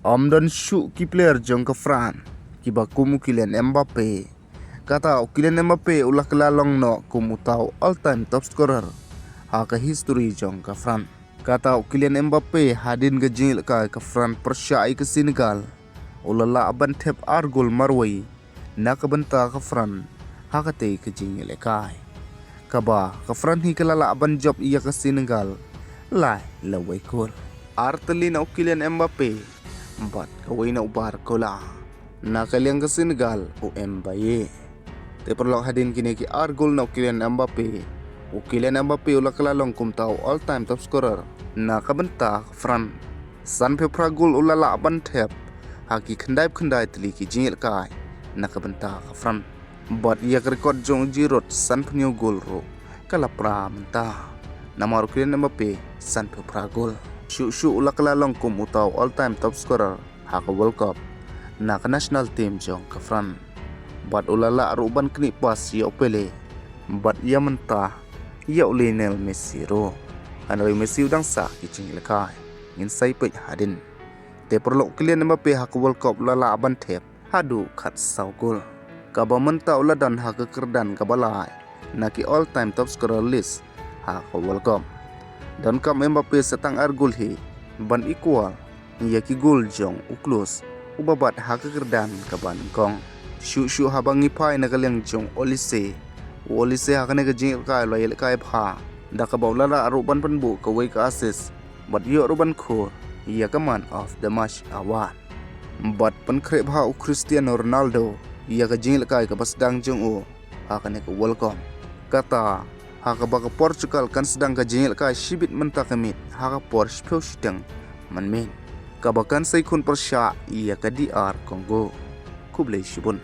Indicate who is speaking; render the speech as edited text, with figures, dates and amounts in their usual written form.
Speaker 1: Amdan shu ki player jong ka Fran ki ba kumu Kylian Mbappe. Kata Kylian Mbappe ulah kelalong no kumu tau all time top scorer. Ha ka history jong ka Fran. Kata Kylian Mbappe hadin ga jingil ka Fran persyai ke Senegal. Ulah la aban thep gol marwai. Na ka benta ka Fran ha ka te ke jingil kai. Kaba ka Fran hi kelala aban job iya ke Senegal. Lai lawai gol. Arteli na Kylian Mbappe. But kaway na ubar ko la nakaliang ka Senegal o Mbaye. Te perlok hadin kini ki argol na Kylian Mbappe. O Kylian Mbappe ula kalalong kumtaw all time top scorer. Nakabenta Fran. San pepragol ula laban thep. Haki kendai teli ki jingil kai. Nakabenta Fran. But ia rekod jong jirot san penyo gol ro. Kalapra menta. Nama Kylian Mbappe san pepragol. Syu ulah kelalong kum utaw all time top scorer haka World Cup na ka national team jong ka Fran. Bat ulala ruban kini pas ya Pele. Bat ia mentah ya Lionel Messi ro. Anoi Messi udang sa kicing lekai. Ngin sai pej hadin. Te perlu Kylian Mbappe haka World Cup lala aban tep. Hadu kat sau gol. Kaba mentah ula dan haka kerdan kabalai. Naki all time top scorer list haka World Cup. Dan kam Mbappe setang argul hi ban equal ia ki gol jong uklus ubabat haka kerdan kaban kong syu habangi pai na kalyang jong Olise haka ne gajing kai loyal kai pha da ka bawlala aruban panbu kawai ka assist bat yo ruban khur ia ka man of the match award bat pynkhreh pha Cristiano Ronaldo ia ka jing kai ka basdang jong o haka ne ka World Cup kata haka baka Portugal kan sedang kajingil ka Shibit mentah kemit haka Porsche pyo sidang manmin kabakan sai kun persya ia ka DR Congo kublai shibun.